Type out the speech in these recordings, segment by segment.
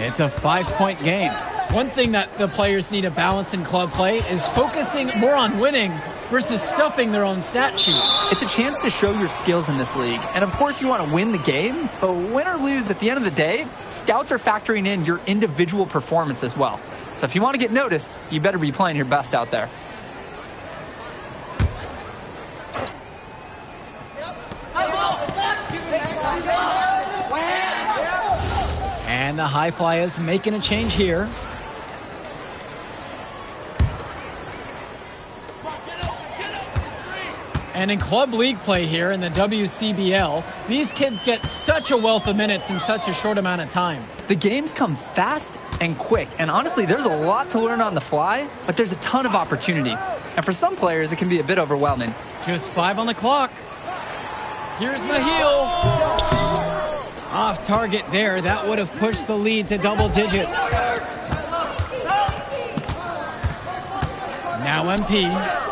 It's a 5-point game. One thing that the players need to balance in club play is focusing more on winning versus stuffing their own stat sheet. It's a chance to show your skills in this league. And of course you want to win the game, but win or lose, at the end of the day, scouts are factoring in your individual performance as well. So if you want to get noticed, you better be playing your best out there. And the High Flyers making a change here. And in club league play here in the WCBL, these kids get such a wealth of minutes in such a short amount of time. The games come fast and quick, and honestly, there's a lot to learn on the fly, but there's a ton of opportunity. And for some players, it can be a bit overwhelming. Just 5 on the clock. Here's Mahil. Off target there. That would have pushed the lead to double digits. Now MP.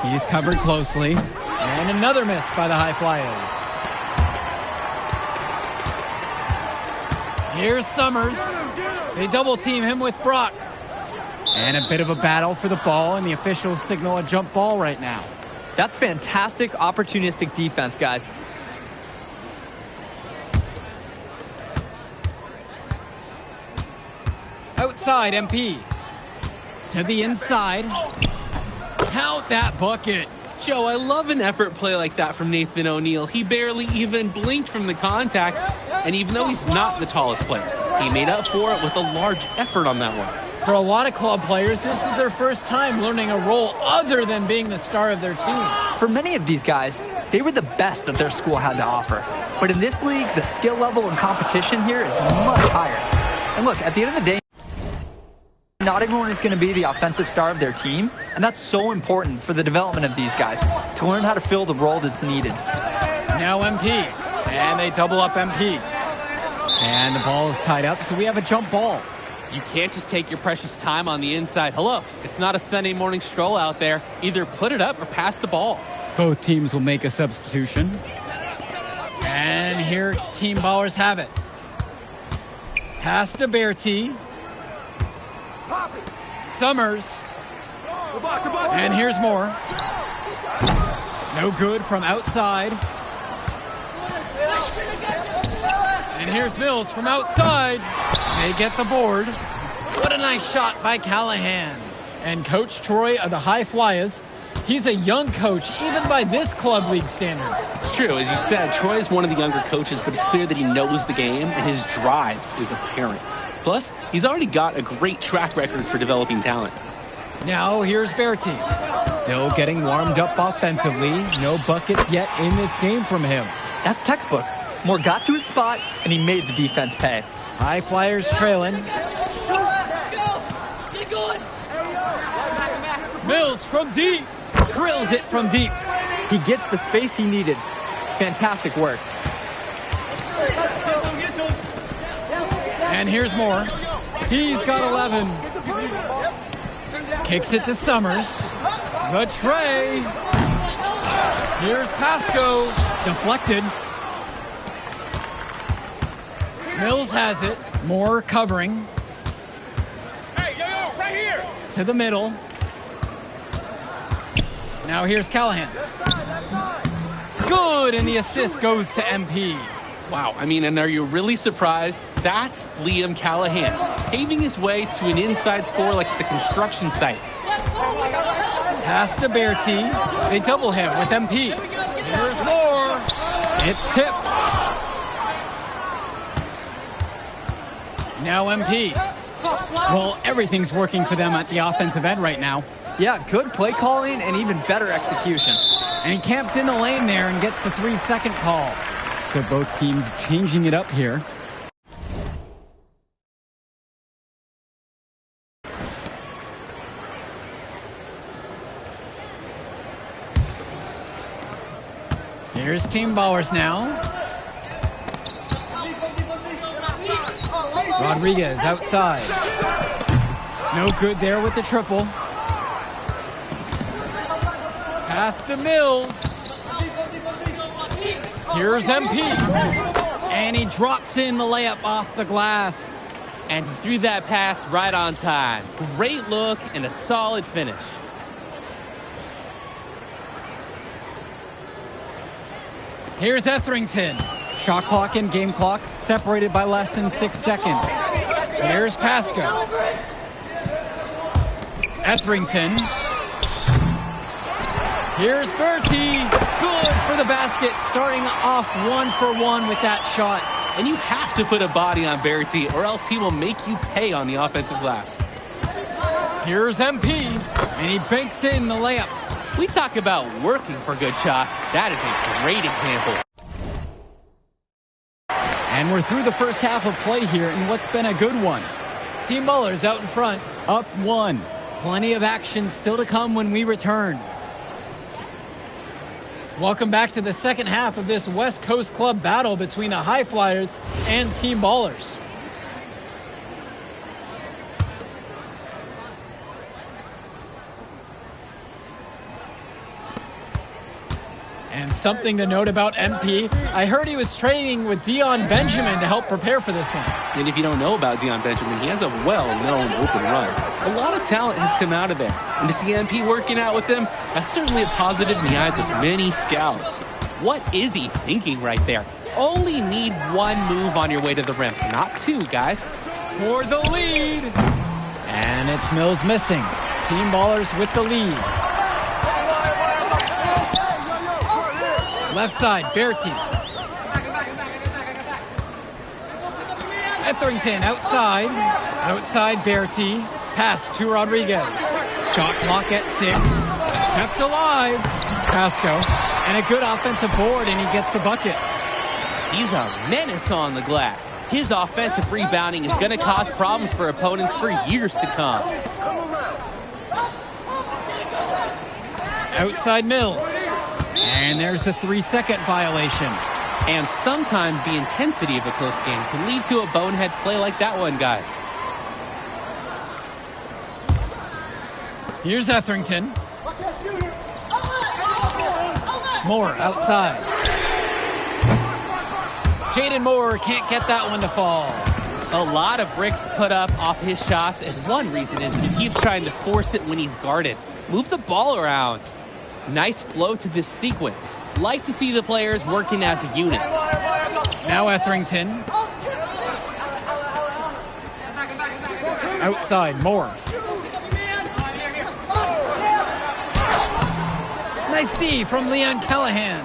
He's covered closely. And another miss by the High Flyers. Here's Summers. They double team him with Brock. And a bit of a battle for the ball, and the officials signal a jump ball right now. That's fantastic opportunistic defense, guys. Outside, MP. To the inside. Count that bucket. Joe, I love an effort play like that from Nathan O'Neill. He barely even blinked from the contact, and even though he's not the tallest player, he made up for it with a large effort on that one. For a lot of club players, this is their first time learning a role other than being the star of their team. For many of these guys, they were the best that their school had to offer. But in this league, the skill level and competition here is much higher. And look, at the end of the day, not everyone is going to be the offensive star of their team, and that's so important for the development of these guys, to learn how to fill the role that's needed. Now MP, and they double up MP. And the ball is tied up, so we have a jump ball. You can't just take your precious time on the inside. Hello, it's not a Sunday morning stroll out there. Either put it up or pass the ball. Both teams will make a substitution. And here Team Ballers have it. Pass to Bertie. Summers. And here's more. No good from outside. And here's Mills from outside. They get the board. What a nice shot by Callahan. And Coach Troy of the High Flyers, he's a young coach, even by this club league standard. It's true. As you said, Troy is one of the younger coaches, but it's clear that he knows the game, and his drive is apparent. Plus, he's already got a great track record for developing talent. Now here's Bertie. Still getting warmed up offensively. No buckets yet in this game from him. That's textbook. Moore got to his spot, and he made the defense pay. High Flyers trailing. Mills from deep. Drills it from deep. He gets the space he needed. Fantastic work. And here's more. He's got 11. Kicks it to Summers. The tray. Here's Pasco. Deflected. Mills has it. Moore covering. Hey, yo, right here. To the middle. Now here's Callahan. Good, and the assist goes to MP. Wow, I mean, and are you really surprised? That's Liam Callahan, paving his way to an inside score like it's a construction site. Pass to Bertie. They double him with MP. Here's more. It's tipped. Now MP. Well, everything's working for them at the offensive end right now. Yeah, good play calling and even better execution. And he camped in the lane there and gets the 3-second call. So both teams changing it up here. Here's Team Ballers now. Rodriguez outside. No good there with the triple. Pass to Mills. Here's MP. And he drops in the layup off the glass. And he threw that pass right on time. Great look and a solid finish. Here's Etherington. Shot clock and game clock separated by less than 6 seconds. Here's Pasco. Etherington. Here's Bertie. Good for the basket, starting off 1 for 1 with that shot. And you have to put a body on Bertie or else he will make you pay on the offensive glass. Here's MP, and he banks in the layup. We talk about working for good shots. That is a great example. And we're through the first half of play here in what's been a good one. Team Ballers out in front, up 1. Plenty of action still to come when we return. Welcome back to the second half of this West Coast Club battle between the High Flyers and Team Ballers. And something to note about MP, I heard he was training with Dion Benjamin to help prepare for this one. And if you don't know about Dion Benjamin, he has a well-known open run. A lot of talent has come out of there. And to see MP working out with him, that's certainly a positive in the eyes of many scouts. What is he thinking right there? Only need 1 move on your way to the rim, not 2, guys. For the lead. And it's Mills missing. Team Ballers with the lead. Left side, Bertie. Etherington outside. Outside, Bertie. Pass to Rodriguez. Shot clock at 6. Kept alive. Pasco. And a good offensive board, and he gets the bucket. He's a menace on the glass. His offensive rebounding is going to cause problems for opponents for years to come. Outside Mills. And there's a 3-second violation. And sometimes the intensity of a close game can lead to a bonehead play like that one, guys. Here's Etherington. Moore outside. Jaden Moore can't get that one to fall. A lot of bricks put up off his shots, and one reason is he keeps trying to force it when he's guarded. Move the ball around. Nice flow to this sequence. Like to see the players working as a unit. Now Etherington. Outside, Moore. Nice D from Leon Callahan.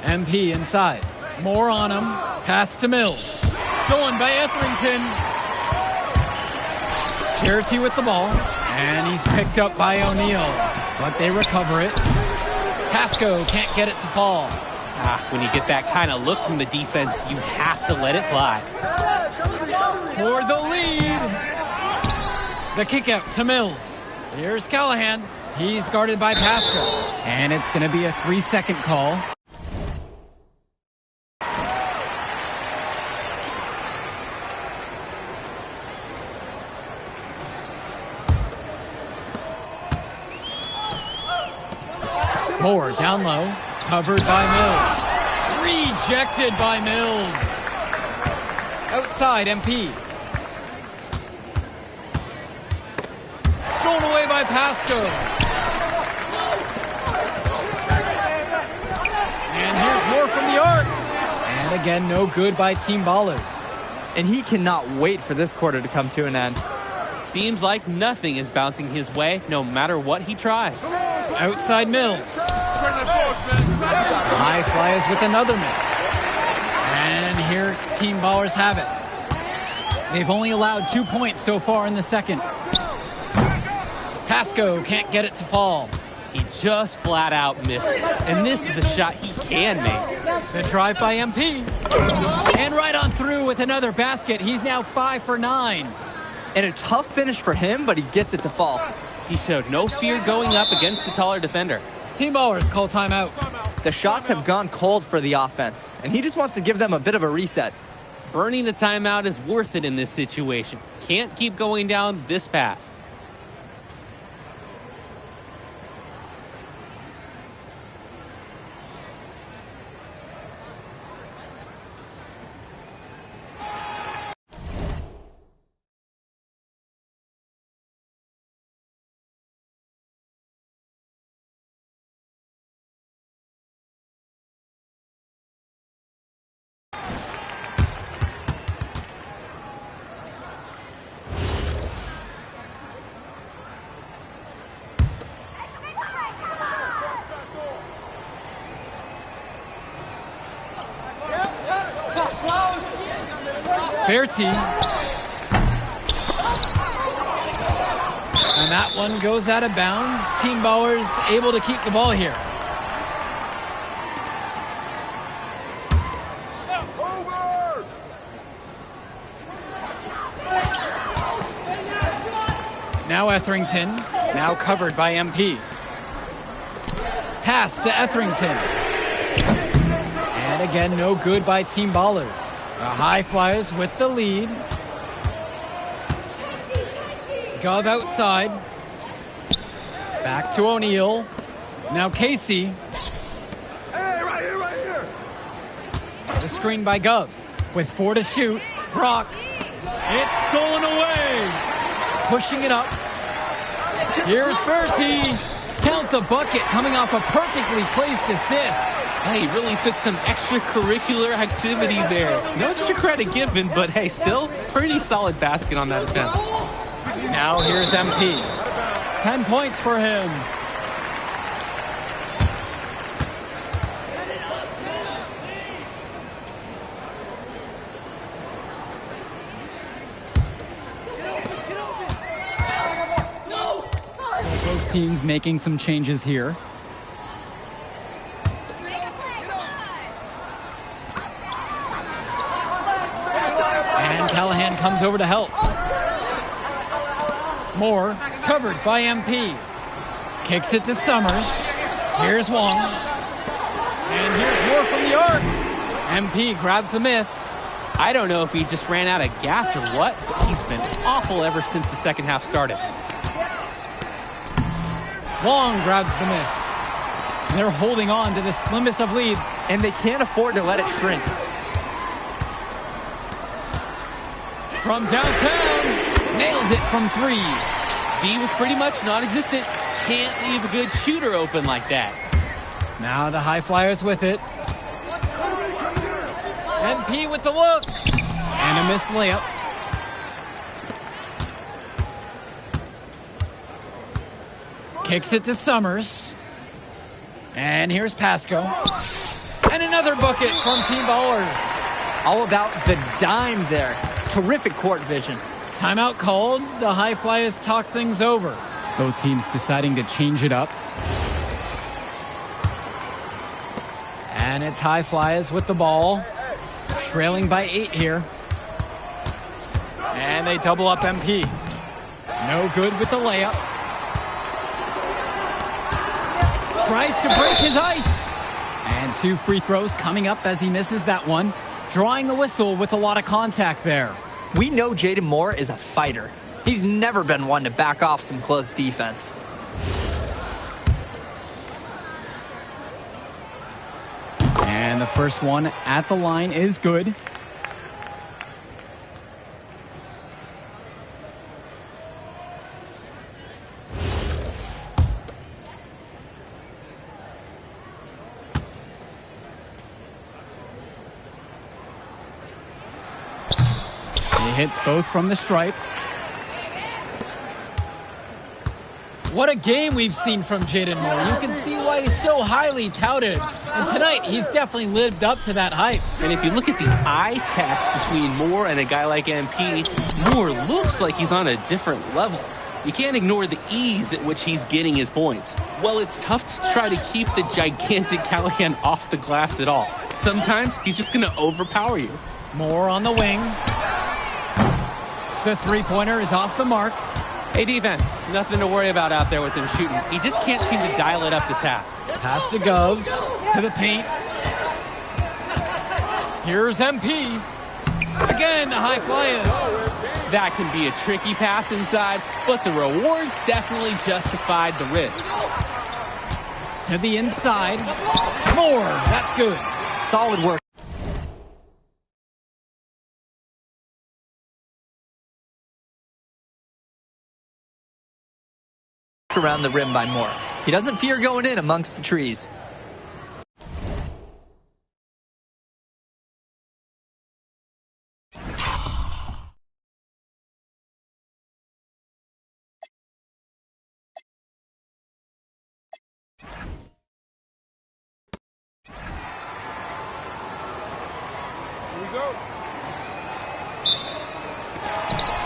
MP inside. Moore on him. Pass to Mills. Stolen by Etherington. Charity with the ball. And he's picked up by O'Neal. But they recover it. Pasco can't get it to fall. When you get that kind of look from the defense, you have to let it fly. For the lead. The kick out to Mills. Here's Callahan. He's guarded by Pasco. And it's going to be a 3-second call. Moore down low, covered by Mills. Rejected by Mills. Outside, MP. Stolen away by Pasco. And here's Moore from the arc. And again, no good by Team Ballers. And he cannot wait for this quarter to come to an end. Seems like nothing is bouncing his way, no matter what he tries. Outside Mills. High Flyers with another miss. And here Team Ballers have it. They've only allowed 2 points so far in the second. Pasco can't get it to fall. He just flat out missed it. And this is a shot he can make. The drive by MP. And right on through with another basket. He's now 5 for 9. And a tough finish for him, but he gets it to fall. He showed no fear going up against the taller defender. Team Ballers call timeout. The shots have gone cold for the offense, and he just wants to give them a bit of a reset. Burning a timeout is worth it in this situation. Can't keep going down this path. Berti. And that one goes out of bounds. Team Bowers able to keep the ball here. Now Etherington, now covered by MP. Pass to Etherington. And again, no good by Team Ballers. The High Flyers with the lead. Gov outside. Back to O'Neal. Now Casey. Hey, right here. The screen by Gov. With 4 to shoot. Brock. It's stolen away. Pushing it up. Here's Berti. Count the bucket coming off a perfectly placed assist. Hey, really took some extracurricular activity there. No extra credit given, but hey, still pretty solid basket on that attempt. Now here's MP. 10 points for him. Both teams making some changes here. And Callahan comes over to help. Moore, covered by MP. Kicks it to Summers. Here's Wong. And here's Moore from the arc. MP grabs the miss. I don't know if he just ran out of gas or what, but he's been awful ever since the second half started. Wong grabs the miss. And they're holding on to the slimmest of leads. And they can't afford to let it shrink. From downtown, nails it from 3. D was pretty much non-existent. Can't leave a good shooter open like that. Now the High Flyers with it. MP with the look. And a missed layup. Kicks it to Summers. And here's Pasco. And another bucket from Team Ballers. All about the dime there. Terrific court vision. Timeout called. The High Flyers talk things over. Both teams deciding to change it up. And it's High Flyers with the ball. Trailing by 8 here. And they double up MP. No good with the layup. Tries to break his ice. And 2 free throws coming up as he misses that one. Drawing the whistle with a lot of contact there. We know Jaden Moore is a fighter. He's never been one to back off some close defense. And the first one at the line is good. He hits both from the stripe. What a game we've seen from Jaden Moore. You can see why he's so highly touted. And tonight, he's definitely lived up to that hype. And if you look at the eye test between Moore and a guy like MP, Moore looks like he's on a different level. You can't ignore the ease at which he's getting his points. Well, it's tough to try to keep the gigantic Callahan off the glass at all. Sometimes he's just going to overpower you. Moore on the wing. The three-pointer is off the mark. Hey, defense, nothing to worry about out there with him shooting. He just can't seem to dial it up this half. Pass to Gov, to the paint. Here's MP. Again, High Flyers. That can be a tricky pass inside, but the rewards definitely justified the risk. To the inside. Moore, that's good. Solid work. Around the rim by Moore. He doesn't fear going in amongst the trees.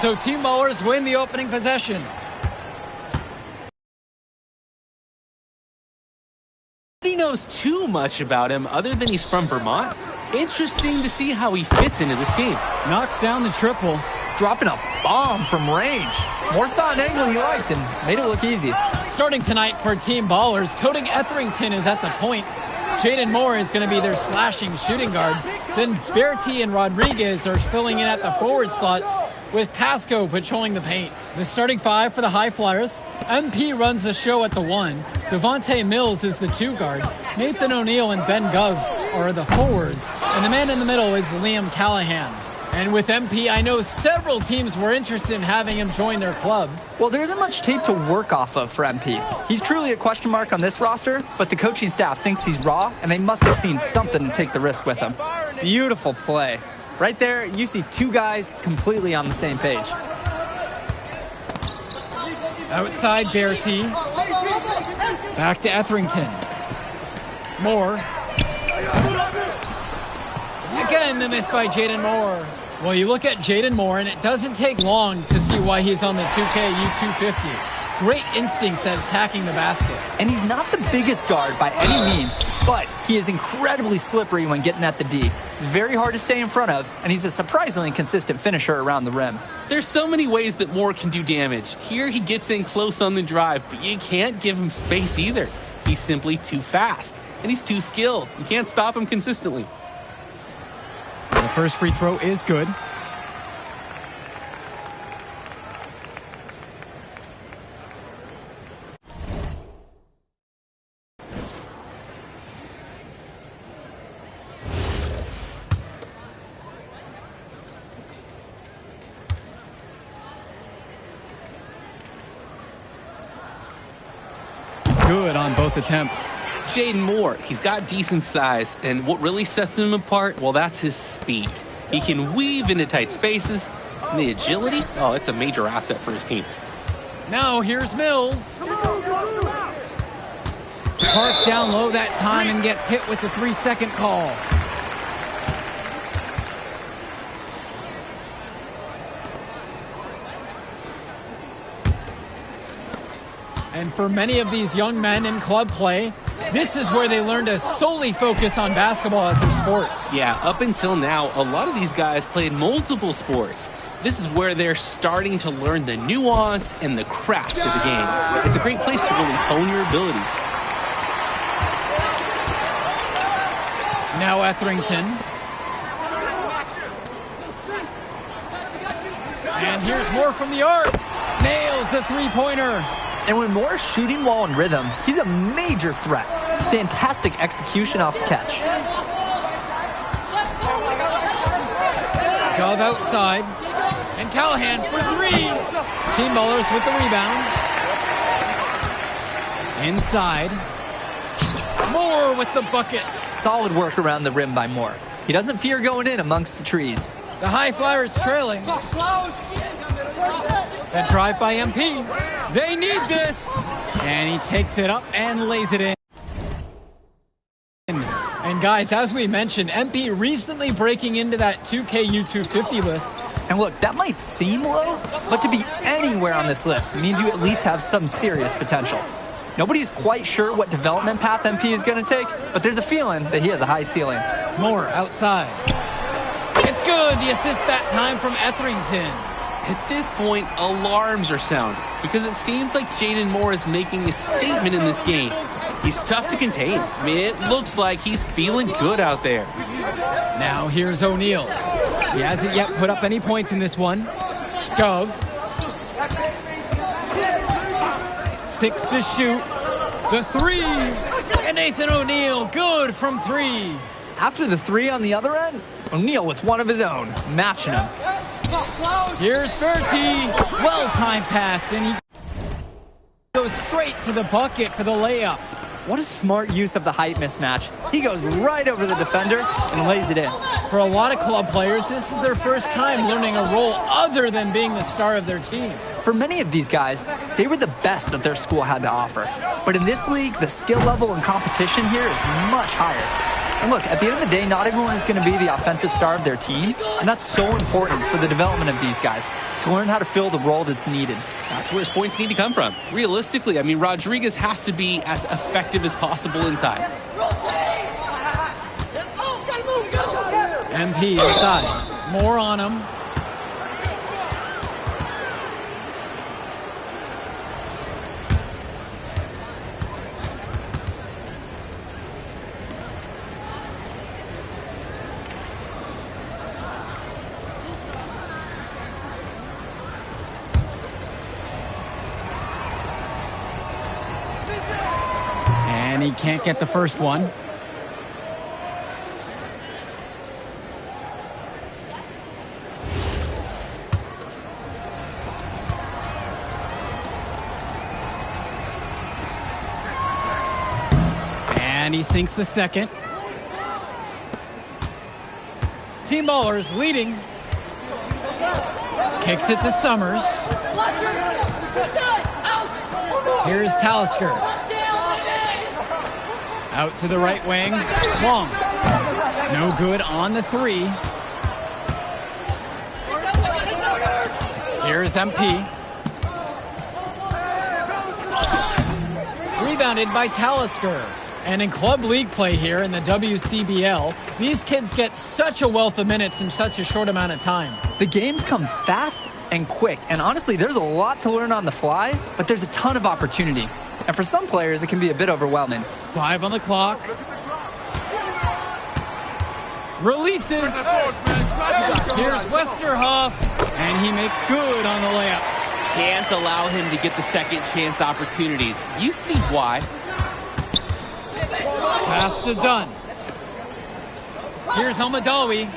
So Team Ballers win the opening possession. Nobody knows too much about him other than he's from Vermont. Interesting to see how he fits into this team. Knocks down the triple. Dropping a bomb from range. Moore saw an angle he liked and made it look easy. Starting tonight for Team Ballers, Cody Etherington is at the point. Jaden Moore is going to be their slashing shooting guard. Then Bertie and Rodriguez are filling in at the forward slots, with Pasco patrolling the paint. The starting five for the High Flyers. MP runs the show at the 1. Devontae Mills is the 2 guard. Nathan O'Neill and Ben Gov are the forwards. And the man in the middle is Liam Callahan. And with MP, I know several teams were interested in having him join their club. Well, there isn't much tape to work off of for MP. He's truly a question mark on this roster, but the coaching staff thinks he's raw, and they must have seen something to take the risk with him. Beautiful play. Right there, you see 2 guys completely on the same page. Outside Bertie. Back to Etherington. Moore. Again, the miss by Jaden Moore. Well, you look at Jaden Moore, and it doesn't take long to see why he's on the 2K U250. Great instincts at attacking the basket. And he's not the biggest guard by any means, but he is incredibly slippery when getting at the D. He's very hard to stay in front of, and he's a surprisingly consistent finisher around the rim. There's so many ways that Moore can do damage. Here he gets in close on the drive, but you can't give him space either. He's simply too fast, and he's too skilled. You can't stop him consistently. The first free throw is good. Good on both attempts. Jaden Moore, he's got decent size, and what really sets him apart, well, that's his speed. He can weave into tight spaces, and the agility, oh, it's a major asset for his team. Now here's Mills. Park down low that time and gets hit with the 3-second call. And for many of these young men in club play, this is where they learn to solely focus on basketball as their sport. Yeah, up until now, a lot of these guys played multiple sports. This is where they're starting to learn the nuance and the craft of the game. It's a great place to really hone your abilities. Now Etherington. And here's Moore from the arc. Nails the 3-pointer. And when Moore's shooting while in rhythm, he's a major threat. Fantastic execution off the catch. Gov outside. And Callahan for 3. Team Ballers with the rebound. Inside. Moore with the bucket. Solid work around the rim by Moore. He doesn't fear going in amongst the trees. The High Flyers trailing. That drive by MP. They need this. And he takes it up and lays it in. And guys, as we mentioned, MP recently breaking into that 2K U250 list. And look, that might seem low, but to be anywhere on this list means you at least have some serious potential. Nobody's quite sure what development path MP is going to take, but there's a feeling that he has a high ceiling. Moore outside. It's good. The assist that time from Etherington. At this point, alarms are sounding because it seems like Jaden Moore is making a statement in this game. He's tough to contain. I mean, it looks like he's feeling good out there. Now here's O'Neill. He hasn't yet put up any points in this one. Gov. 6 to shoot. The 3. And Nathan O'Neill, good from 3. After the 3 on the other end, O'Neill with one of his own, matching him. Here's Bertie. Well-timed pass, and he goes straight to the bucket for the layup. What a smart use of the height mismatch. He goes right over the defender and lays it in. For a lot of club players, this is their first time learning a role other than being the star of their team. For many of these guys, they were the best that their school had to offer. But in this league, the skill level and competition here is much higher. And look, at the end of the day, not everyone is going to be the offensive star of their team, and that's so important for the development of these guys, to learn how to fill the role that's needed. That's where his points need to come from. Realistically, I mean, Rodriguez has to be as effective as possible inside. MP inside. More on him. And he can't get the first one. And he sinks the second. Team Ballers leading. Kicks it to Summers. Here's Talisker. Out to the right wing. Long. No good on the three. Here's MP. Rebounded by Talisker. And in club league play here in the WCBL, these kids get such a wealth of minutes in such a short amount of time. The games come fast and quick, and honestly, there's a lot to learn on the fly, but there's a ton of opportunity. And for some players, it can be a bit overwhelming. 5 on the clock. Releases. Here's Westerhoff, and he makes good on the layup. Can't allow him to get the second chance opportunities. You see why. Pass to Dunn. Here's Hamadawi.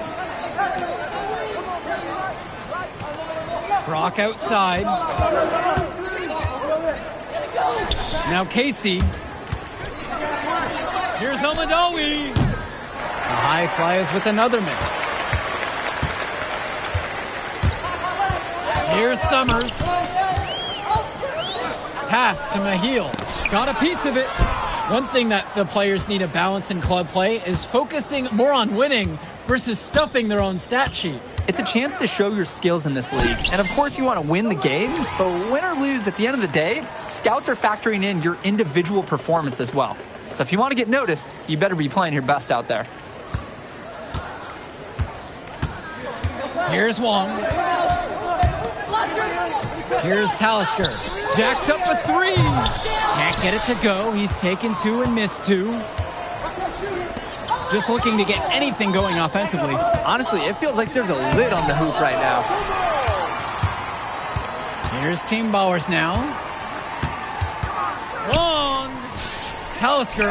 Brock outside. Now Casey. Here's Hamadawi. The High Flyers with another miss. Here's Summers. Pass to Mahil. Got a piece of it. One thing that the players need to balance in club play is focusing more on winning versus stuffing their own stat sheet. It's a chance to show your skills in this league. And of course you want to win the game, but win or lose, at the end of the day, scouts are factoring in your individual performance as well. So if you want to get noticed, you better be playing your best out there. Here's Wong. Here's Talisker. Jacks up a three. Can't get it to go. He's taken 2 and missed 2. Just looking to get anything going offensively. Honestly, it feels like there's a lid on the hoop right now. Here's Team Ballers now. Wong. Talisker.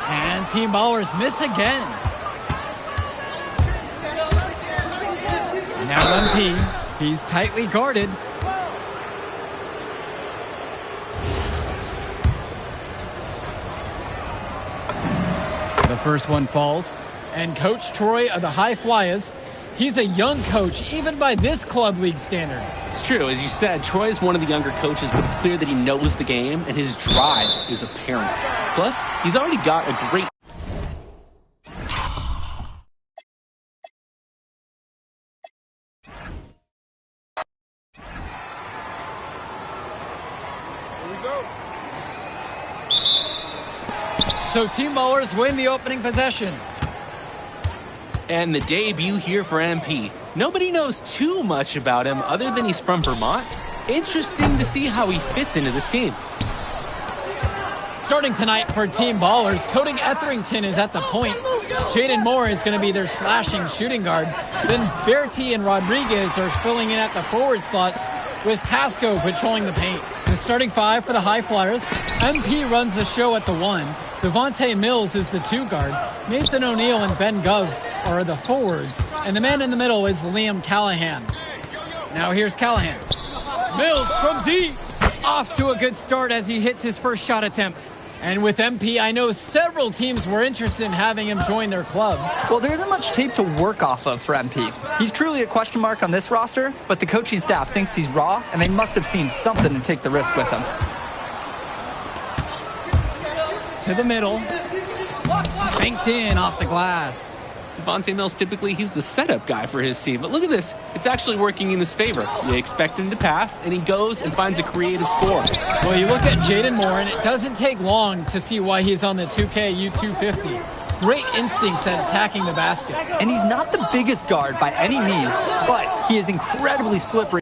And Team Ballers miss again. Now MP. He's tightly guarded. The first one falls. And Coach Troy of the High Flyers, he's a young coach, even by this club league standard. It's true. As you said, Troy is one of the younger coaches, but it's clear that he knows the game, and his drive is apparent. Plus, he's already got a great... So Team Ballers win the opening possession. And the debut here for MP. Nobody knows too much about him other than he's from Vermont. Interesting to see how he fits into this team. Starting tonight for Team Ballers, Cody Etherington is at the point. Jaden Moore is going to be their slashing shooting guard. Then Bertie and Rodriguez are filling in at the forward slots with Pasco patrolling the paint. The starting 5 for the High Flyers. MP runs the show at the 1. Devontae Mills is the 2 guard. Nathan O'Neill and Ben Gov are the forwards. And the man in the middle is Liam Callahan. Now here's Callahan. Mills from deep. Off to a good start as he hits his first shot attempt. And with MP, I know several teams were interested in having him join their club. Well, there isn't much tape to work off of for MP. He's truly a question mark on this roster, but the coaching staff thinks he's raw, and they must have seen something to take the risk with him. To the middle. Banked in off the glass. Devontae Mills, typically, he's the setup guy for his team. But look at this. It's actually working in his favor. You expect him to pass, and he goes and finds a creative score. Well, you look at Jaden Moore, and it doesn't take long to see why he's on the 2K U250. Great instincts at attacking the basket. And he's not the biggest guard by any means, but he is incredibly slippery.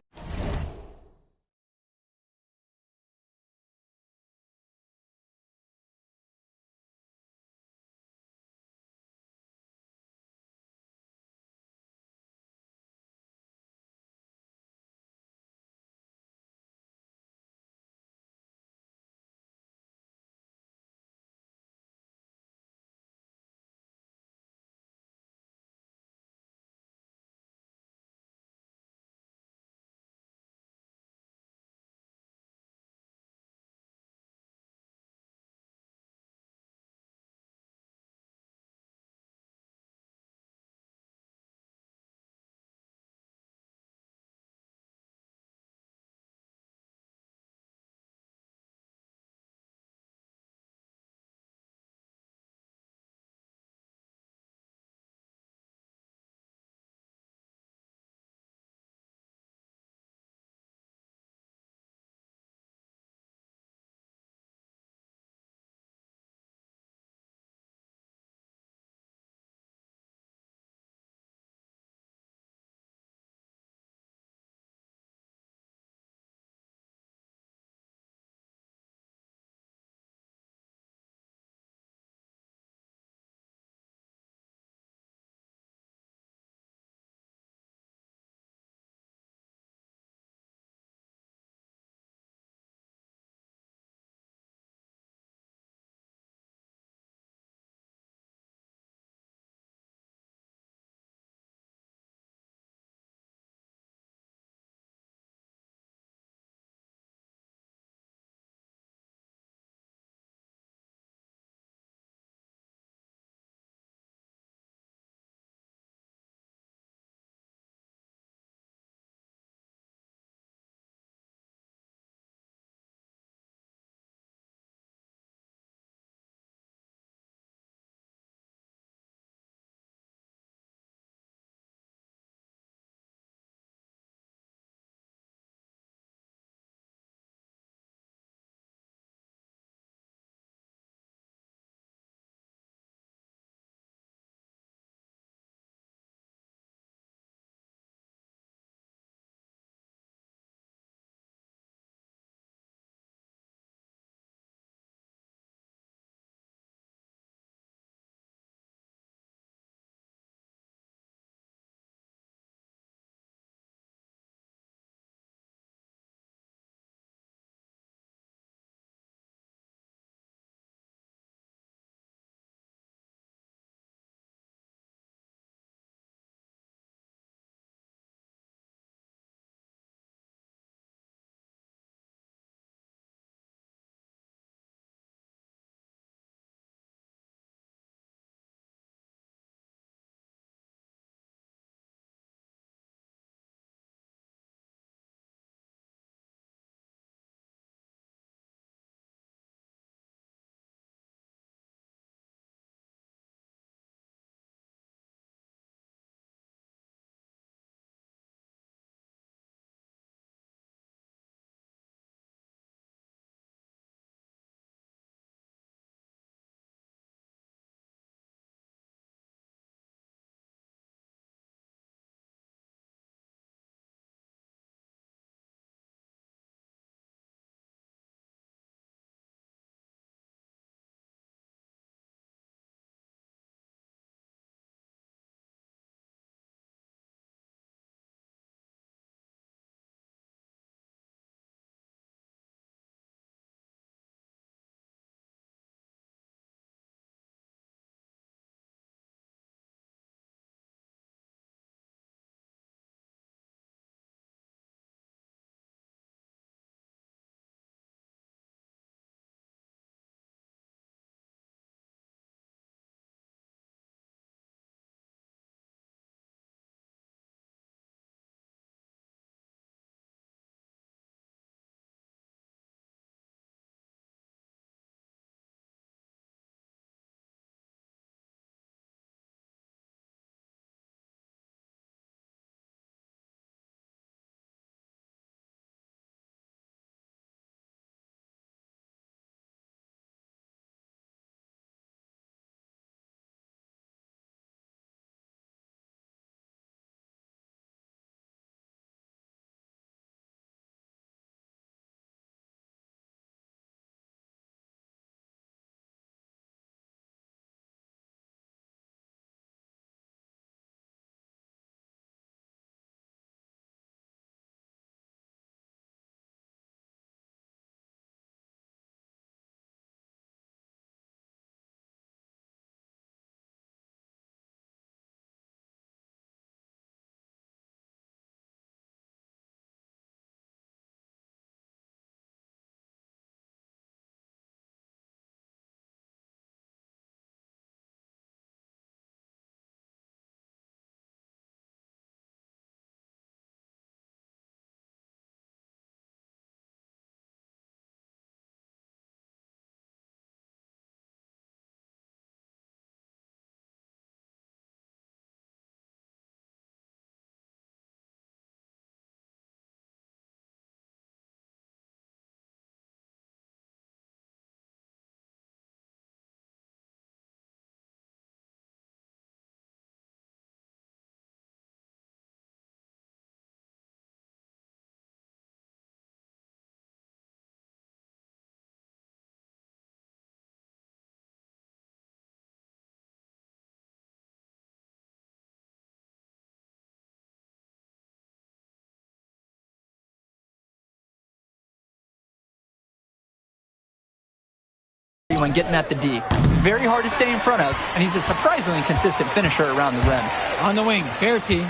when getting at the D. He's very hard to stay in front of, and he's a surprisingly consistent finisher around the rim. On the wing, Berti.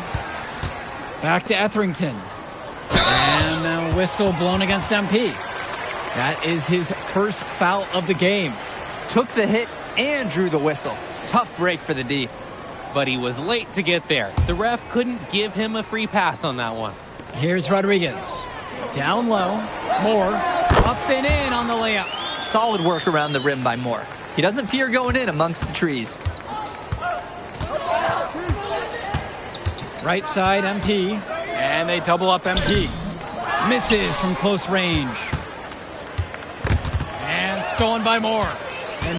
Back to Etherington. And a whistle blown against MP. That is his first foul of the game. Took the hit and drew the whistle. Tough break for the D. But he was late to get there. The ref couldn't give him a free pass on that one. Here's Rodriguez. Down low. Moore. Up and in on the layup. Solid work around the rim by Moore. He doesn't fear going in amongst the trees. Right side, MP. And they double up MP. Misses from close range. And stolen by Moore.